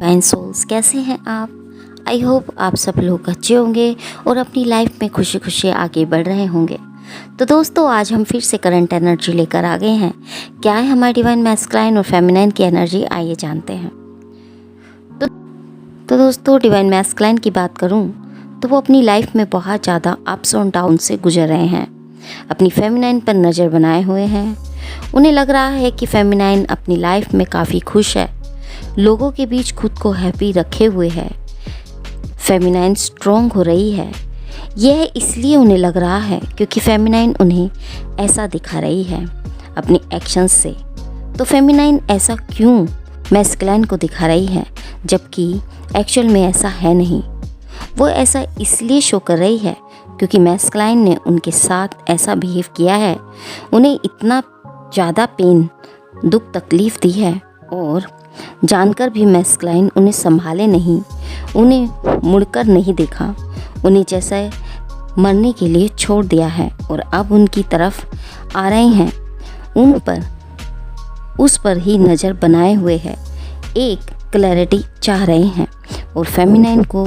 Divine souls, कैसे हैं आप? आई होप आप सब लोग अच्छे होंगे और अपनी लाइफ में खुशी खुशी आगे बढ़ रहे होंगे। तो दोस्तों, आज हम फिर से करंट एनर्जी लेकर आ गए हैं। क्या है हमारी डिवाइन मैस्कुलाइन और फेमिनाइन की एनर्जी, आइए जानते हैं। तो दोस्तों, डिवाइन मैस्कुलाइन की बात करूं तो वो अपनी लाइफ में बहुत ज़्यादा अप्स और डाउन से गुजर रहे हैं। अपनी फेमिनाइन पर नज़र बनाए हुए हैं। उन्हें लग रहा है कि फेमिनाइन अपनी लाइफ में काफ़ी खुश है, लोगों के बीच खुद को हैप्पी रखे हुए है। फेमिनाइन स्ट्रॉन्ग हो रही है। यह इसलिए उन्हें लग रहा है क्योंकि फेमिनाइन उन्हें ऐसा दिखा रही है अपनी एक्शंस से। तो फेमिनाइन ऐसा क्यों मैस्कुलाइन को दिखा रही है जबकि एक्चुअल में ऐसा है नहीं? वो ऐसा इसलिए शो कर रही है क्योंकि मैस्कुलाइन ने उनके साथ ऐसा बिहेव किया है, उन्हें इतना ज़्यादा पेन, दुख, तकलीफ़ दी है और जानकर भी मैस्कुलाइन उन्हें संभाले नहीं, उन्हें मुड़कर नहीं देखा, उन्हें जैसे मरने के लिए छोड़ दिया है और अब उनकी तरफ आ रहे हैं, उन पर उस पर ही नज़र बनाए हुए है, एक क्लैरिटी चाह रहे हैं। और फेमिनाइन को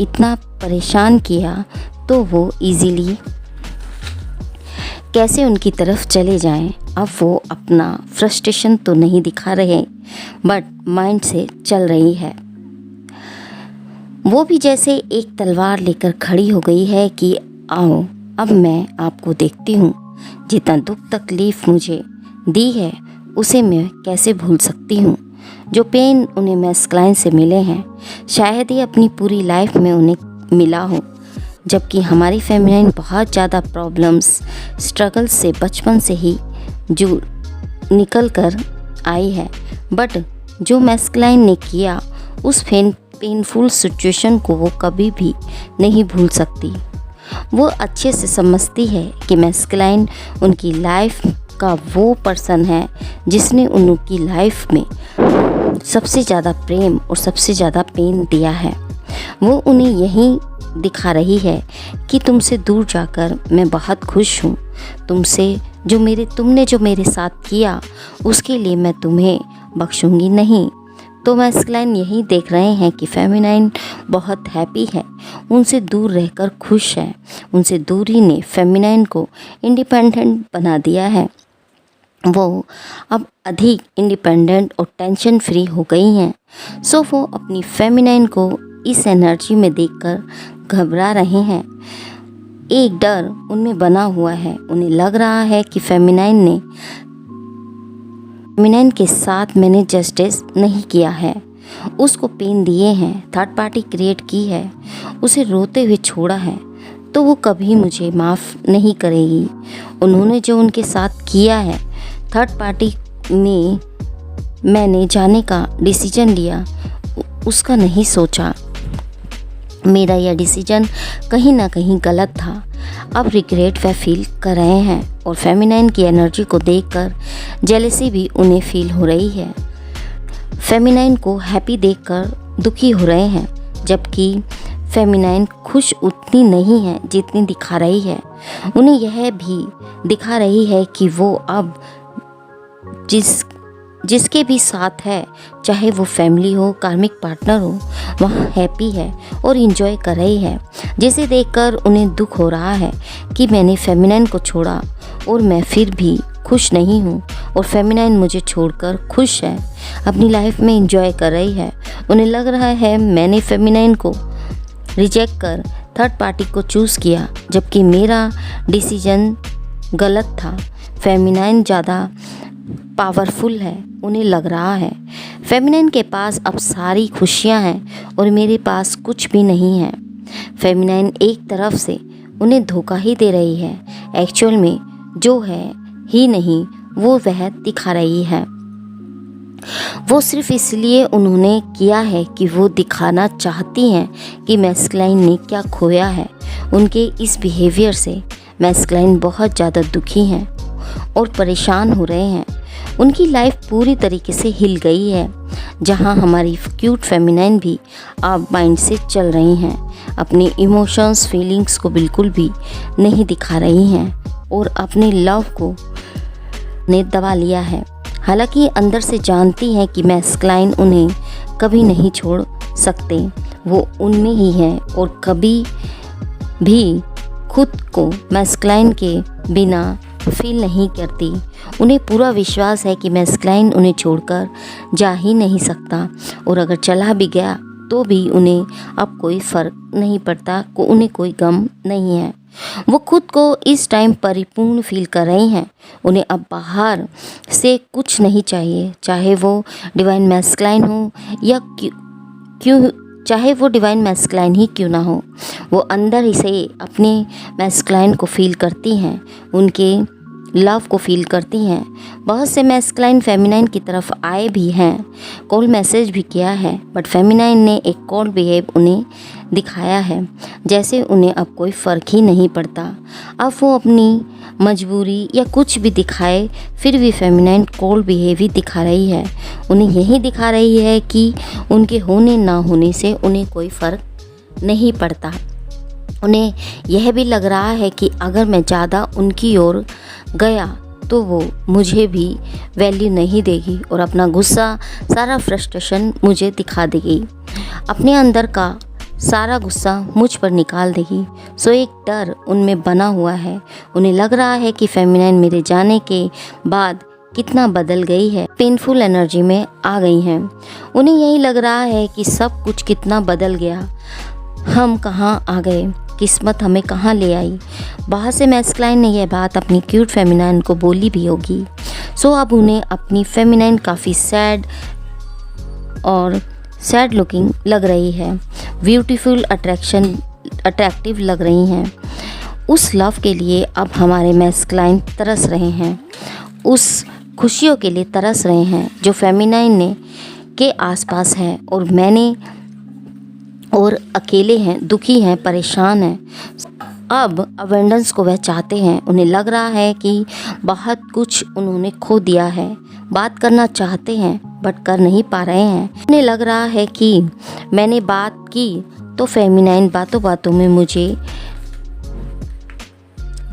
इतना परेशान किया तो वो इजीली कैसे उनकी तरफ चले जाएं। अब वो अपना फ्रस्ट्रेशन तो नहीं दिखा रहे बट माइंड से चल रही है। वो भी जैसे एक तलवार लेकर खड़ी हो गई है कि आओ अब मैं आपको देखती हूँ, जितना दुख तकलीफ़ मुझे दी है उसे मैं कैसे भूल सकती हूँ। जो पेन उन्हें मैस्कुलाइन से मिले हैं शायद ही अपनी पूरी लाइफ में उन्हें मिला हो, जबकि हमारी फेमिनाइन बहुत ज़्यादा प्रॉब्लम्स, स्ट्रगल से बचपन से ही जो निकल कर आई है। बट जो मैस्कुलाइन ने किया उस पेनफुल सिचुएशन को वो कभी भी नहीं भूल सकती। वो अच्छे से समझती है कि मैस्कुलाइन उनकी लाइफ का वो पर्सन है जिसने उनकी लाइफ में सबसे ज़्यादा प्रेम और सबसे ज़्यादा पेन दिया है। वो उन्हें यही दिखा रही है कि तुमसे दूर जाकर मैं बहुत खुश हूँ, तुमने जो मेरे साथ किया उसके लिए मैं तुम्हें बख्शूंगी नहीं। तो मैस्कुलाइन यही देख रहे हैं कि फेमिनाइन बहुत हैप्पी है, उनसे दूर रहकर खुश है। उनसे दूरी ने फेमिनाइन को इंडिपेंडेंट बना दिया है। वो अब अधिक इंडिपेंडेंट और टेंशन फ्री हो गई हैं। सो वो अपनी फेमिनाइन को इस एनर्जी में देखकर घबरा रहे हैं। एक डर उनमें बना हुआ है। उन्हें लग रहा है कि फेमिनाइन के साथ मैंने जस्टिस नहीं किया है, उसको पेन दिए हैं, थर्ड पार्टी क्रिएट की है, उसे रोते हुए छोड़ा है, तो वो कभी मुझे माफ़ नहीं करेगी। उन्होंने जो उनके साथ किया है, थर्ड पार्टी में मैंने जाने का डिसीजन लिया, उसका नहीं सोचा। मेरा यह डिसीजन कहीं ना कहीं गलत था। अब रिग्रेट वह फील कर रहे हैं और फेमिनाइन की एनर्जी को देखकर जेलसी भी उन्हें फील हो रही है। फेमिनाइन को हैप्पी देखकर दुखी हो रहे हैं, जबकि फेमिनाइन खुश उतनी नहीं है जितनी दिखा रही है। उन्हें यह भी दिखा रही है कि वो अब जिसके भी साथ है, चाहे वो फैमिली हो, कार्मिक पार्टनर हो, वहाँ हैप्पी है और इंजॉय कर रही है। जिसे देखकर उन्हें दुख हो रहा है कि मैंने फेमिनाइन को छोड़ा और मैं फिर भी खुश नहीं हूँ और फेमिनाइन मुझे छोड़कर खुश है, अपनी लाइफ में इंजॉय कर रही है। उन्हें लग रहा है मैंने फेमिनाइन को रिजेक्ट कर थर्ड पार्टी को चूज़ किया, जबकि मेरा डिसीजन गलत था। फेमिनाइन ज़्यादा पावरफुल है, उन्हें लग रहा है फेमिनाइन के पास अब सारी खुशियां हैं और मेरे पास कुछ भी नहीं है। फेमिनाइन एक तरफ से उन्हें धोखा ही दे रही है, एक्चुअल में जो है ही नहीं वो वह दिखा रही है। वो सिर्फ इसलिए उन्होंने किया है कि वो दिखाना चाहती हैं कि मैस्कुलाइन ने क्या खोया है। उनके इस बिहेवियर से मैस्कुलाइन बहुत ज़्यादा दुखी हैं और परेशान हो रहे हैं। उनकी लाइफ पूरी तरीके से हिल गई है, जहां हमारी क्यूट फेमिनाइन भी अब माइंड से चल रही हैं, अपने इमोशंस, फीलिंग्स को बिल्कुल भी नहीं दिखा रही हैं और अपने लव को ने दबा लिया है। हालांकि अंदर से जानती हैं कि मैस्कुलाइन उन्हें कभी नहीं छोड़ सकते, वो उनमें ही हैं और कभी भी खुद को मैस्कुलाइन के बिना फील नहीं करती। उन्हें पूरा विश्वास है कि मैस्कुलाइन उन्हें छोड़कर जा ही नहीं सकता और अगर चला भी गया तो भी उन्हें अब कोई फ़र्क नहीं पड़ता, उन्हें कोई गम नहीं है। वो खुद को इस टाइम परिपूर्ण फील कर रही हैं। उन्हें अब बाहर से कुछ नहीं चाहिए, चाहे वो डिवाइन मैस्कुलाइन हो या चाहे वो डिवाइन मैस्कुलाइन ही क्यों ना हो। वो अंदर ही से अपने मैस्कुलाइन को फील करती हैं, उनके लव को फील करती हैं। बहुत से मैस्कुलाइन फेमिनाइन की तरफ आए भी हैं, कॉल मैसेज भी किया है, बट फेमिनाइन ने एक कॉल बिहेव उन्हें दिखाया है, जैसे उन्हें अब कोई फ़र्क ही नहीं पड़ता। अब वो अपनी मजबूरी या कुछ भी दिखाए फिर भी फेमिनाइन कोल्ड बिहेव ही दिखा रही है। उन्हें यही दिखा रही है कि उनके होने ना होने से उन्हें कोई फ़र्क नहीं पड़ता। उन्हें यह भी लग रहा है कि अगर मैं ज़्यादा उनकी ओर गया तो वो मुझे भी वैल्यू नहीं देगी और अपना गुस्सा, सारा फ्रस्ट्रेशन मुझे दिखा देगी, अपने अंदर का सारा गुस्सा मुझ पर निकाल देगी। सो एक डर उनमें बना हुआ है। उन्हें लग रहा है कि फेमिनाइन मेरे जाने के बाद कितना बदल गई है, पेनफुल एनर्जी में आ गई हैं। उन्हें यही लग रहा है कि सब कुछ कितना बदल गया, हम कहाँ आ गए, किस्मत हमें कहाँ ले आई। बाहर से मैस्कुलाइन ने यह बात अपनी क्यूट फेमिनाइन को बोली भी होगी। सो अब उन्हें अपनी फेमिनाइन काफ़ी सैड लुकिंग लग रही है, ब्यूटीफुल अट्रैक्टिव लग रही हैं। उस लव के लिए अब हमारे मैस्कुलाइन तरस रहे हैं, उस खुशियों के लिए तरस रहे हैं जो फेमिनाइन ने के आसपास है और अकेले हैं, दुखी हैं, परेशान हैं। अब अबेंडेंस को वह चाहते हैं। उन्हें लग रहा है कि बहुत कुछ उन्होंने खो दिया है, बात करना चाहते हैं बट कर नहीं पा रहे हैं। उन्हें लग रहा है कि मैंने बात की तो फेमिनाइन बातों बातों में मुझे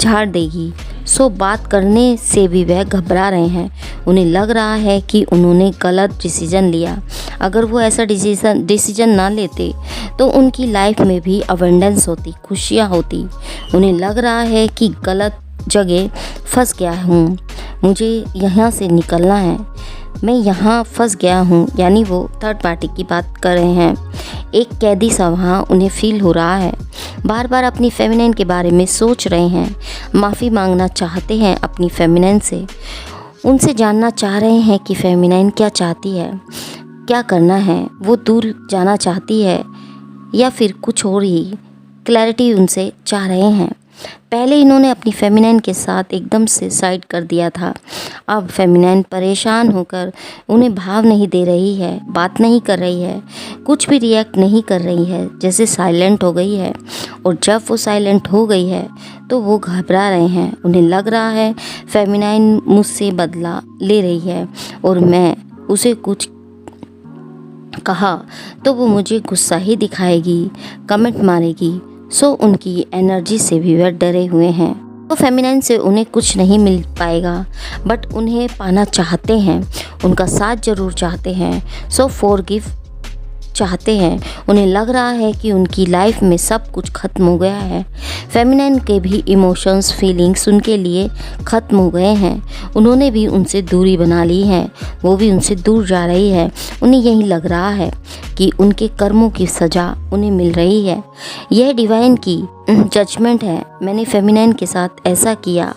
झाड़ देगी। सो बात करने से भी वह घबरा रहे हैं। उन्हें लग रहा है कि उन्होंने गलत डिसीज़न लिया। अगर वो ऐसा डिसीज़न ना लेते तो उनकी लाइफ में भी अबेंडेंस होती, खुशियाँ होती। उन्हें लग रहा है कि गलत जगह फंस गया हूँ, मुझे यहाँ से निकलना है, मैं यहाँ फंस गया हूँ। यानी वो थर्ड पार्टी की बात कर रहे हैं। एक कैदी सा वहाँ उन्हें फील हो रहा है। बार बार अपनी फेमिनाइन के बारे में सोच रहे हैं, माफ़ी मांगना चाहते हैं अपनी फेमिनाइन से, उनसे जानना चाह रहे हैं कि फेमिनाइन क्या चाहती है, क्या करना है, वो दूर जाना चाहती है या फिर कुछ और ही क्लैरिटी उनसे चाह रहे हैं। पहले इन्होंने अपनी फेमिनाइन के साथ एकदम से साइड कर दिया था। अब फेमिनाइन परेशान होकर उन्हें भाव नहीं दे रही है, बात नहीं कर रही है, कुछ भी रिएक्ट नहीं कर रही है, जैसे साइलेंट हो गई है। और जब वो साइलेंट हो गई है तो वो घबरा रहे हैं। उन्हें लग रहा है फेमिनाइन मुझसे बदला ले रही है और मैं उसे कुछ कहा तो वो मुझे गुस्सा ही दिखाएगी, कमेंट मारेगी। सो उनकी एनर्जी से भी वह डरे हुए हैं। तो फेमिनाइन से उन्हें कुछ नहीं मिल पाएगा बट उन्हें पाना चाहते हैं, उनका साथ ज़रूर चाहते हैं। सो फॉरगिव चाहते हैं। उन्हें लग रहा है कि उनकी लाइफ में सब कुछ ख़त्म हो गया है। फेमिनाइन के भी इमोशंस, फीलिंग्स उनके लिए ख़त्म हो गए हैं। उन्होंने भी उनसे दूरी बना ली है, वो भी उनसे दूर जा रही है। उन्हें यही लग रहा है कि उनके कर्मों की सज़ा उन्हें मिल रही है। यह डिवाइन की जजमेंट है। मैंने फेमिनाइन के साथ ऐसा किया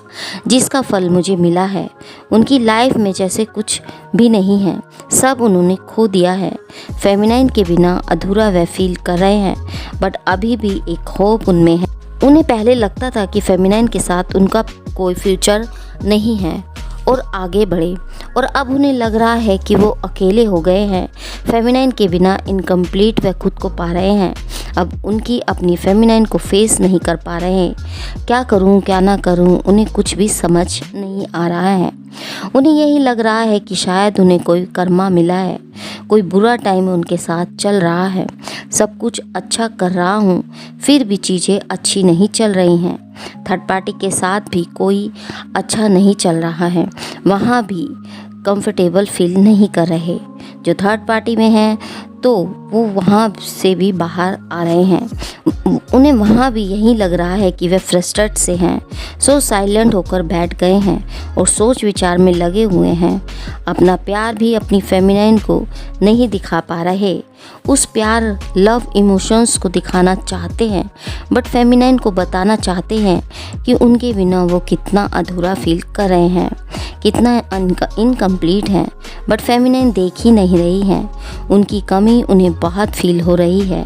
जिसका फल मुझे मिला है। उनकी लाइफ में जैसे कुछ भी नहीं है, सब उन्होंने खो दिया है। फेमिनाइन के बिना अधूरा वह फील कर रहे हैं बट अभी भी एक होप उनमें है। उन्हें पहले लगता था कि फेमिनाइन के साथ उनका कोई फ्यूचर नहीं है और आगे बढ़े, और अब उन्हें लग रहा है कि वो अकेले हो गए हैं। फेमिनाइन के बिना इनकम्प्लीट वह खुद को पा रहे हैं। अब उनकी अपनी फेमिनाइन को फेस नहीं कर पा रहे हैं। क्या करूं क्या ना करूं, उन्हें कुछ भी समझ नहीं आ रहा है। उन्हें यही लग रहा है कि शायद उन्हें कोई कर्मा मिला है, कोई बुरा टाइम उनके साथ चल रहा है। सब कुछ अच्छा कर रहा हूँ फिर भी चीज़ें अच्छी नहीं चल रही हैं। थर्ड पार्टी के साथ भी कोई अच्छा नहीं चल रहा है, वहाँ भी कंफर्टेबल फील नहीं कर रहे। जो थर्ड पार्टी में हैं तो वो वहाँ से भी बाहर आ रहे हैं। उन्हें वहाँ भी यही लग रहा है कि वे फ्रस्ट्रेट से हैं, सो साइलेंट होकर बैठ गए हैं और सोच विचार में लगे हुए हैं। अपना प्यार भी अपनी फेमिनाइन को नहीं दिखा पा रहे। उस प्यार लव इमोशंस को दिखाना चाहते हैं, बट फेमिनाइन को बताना चाहते हैं कि उनके बिना वो कितना अधूरा फील कर रहे हैं, कितना इनकम्प्लीट हैं। बट फेमिनाइन देख ही नहीं रही हैं। उनकी कमी उन्हें बहुत फील हो रही है।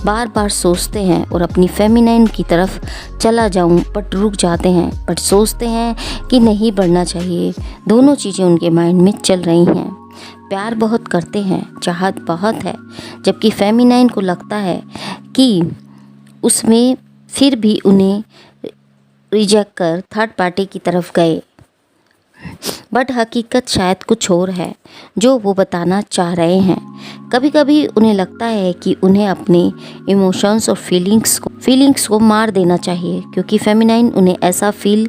बार बार सोचते हैं और अपनी फेमिनाइन की तरफ चला जाऊं, बट रुक जाते हैं, बट सोचते हैं कि नहीं बढ़ना चाहिए। दोनों चीज़ें उनके माइंड में चल रही हैं। प्यार बहुत करते हैं, चाहत बहुत है, जबकि फेमिनाइन को लगता है कि उसमें फिर भी उन्हें रिजेक्ट कर थर्ड पार्टी की तरफ गए। बट हकीकत शायद कुछ और है जो वो बताना चाह रहे हैं। कभी कभी उन्हें लगता है कि उन्हें अपने इमोशंस और फीलिंग्स को मार देना चाहिए, क्योंकि फेमिनाइन उन्हें ऐसा फील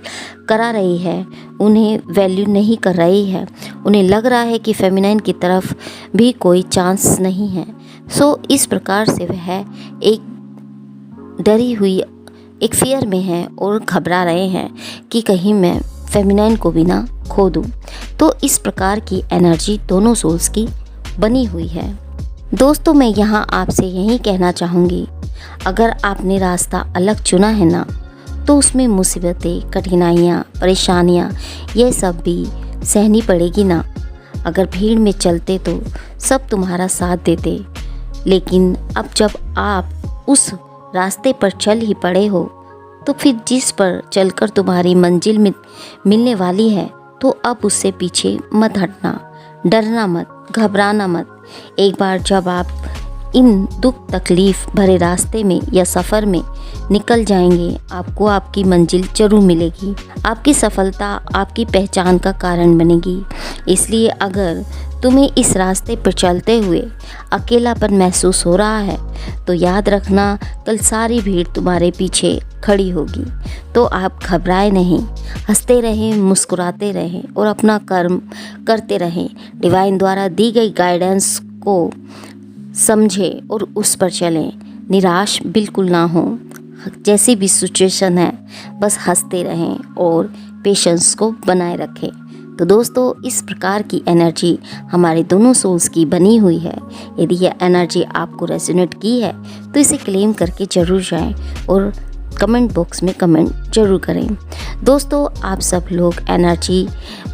करा रही है, उन्हें वैल्यू नहीं कर रही है। उन्हें लग रहा है कि फेमिनाइन की तरफ भी कोई चांस नहीं है। सो इस प्रकार से वह एक डरी हुई, एक फियर में है और घबरा रहे हैं कि कहीं मैं फेमिनाइन को भी ना खो दूँ। तो इस प्रकार की एनर्जी दोनों सोल्स की बनी हुई है। दोस्तों, मैं यहाँ आपसे यही कहना चाहूँगी, अगर आपने रास्ता अलग चुना है ना, तो उसमें मुसीबतें, कठिनाइयाँ, परेशानियाँ ये सब भी सहनी पड़ेगी ना। अगर भीड़ में चलते तो सब तुम्हारा साथ देते, लेकिन अब जब आप उस रास्ते पर चल ही पड़े हो, तो फिर जिस पर चलकर तुम्हारी मंजिल में मिलने वाली है, तो अब उससे पीछे मत हटना, डरना मत, घबराना मत। एक बार जब आप इन दुख तकलीफ़ भरे रास्ते में या सफ़र में निकल जाएंगे, आपको आपकी मंजिल जरूर मिलेगी। आपकी सफलता आपकी पहचान का कारण बनेगी। इसलिए अगर तुम्हें इस रास्ते पर चलते हुए अकेलापन महसूस हो रहा है, तो याद रखना, कल सारी भीड़ तुम्हारे पीछे खड़ी होगी। तो आप घबराए नहीं, हंसते रहें, मुस्कुराते रहें और अपना कर्म करते रहें। डिवाइन द्वारा दी गई गाइडेंस को समझें और उस पर चलें। निराश बिल्कुल ना हो, जैसी भी सिचुएशन है बस हंसते रहें और पेशेंस को बनाए रखें। तो दोस्तों, इस प्रकार की एनर्जी हमारे दोनों सोल्स की बनी हुई है। यदि यह एनर्जी आपको रेजोनेट की है तो इसे क्लेम करके ज़रूर जाएं और कमेंट बॉक्स में कमेंट ज़रूर करें। दोस्तों, आप सब लोग एनर्जी,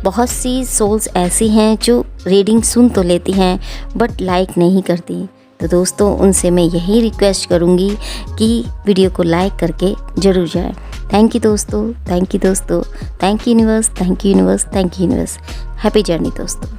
बहुत सी सोल्स ऐसी हैं जो रीडिंग सुन तो लेती हैं बट लाइक नहीं करती। तो दोस्तों, उनसे मैं यही रिक्वेस्ट करूँगी कि वीडियो को लाइक करके ज़रूर जाएं। थैंक यू दोस्तों, थैंक यू दोस्तों, thank you universe, thank you universe, thank you universe. Happy journey दोस्तों।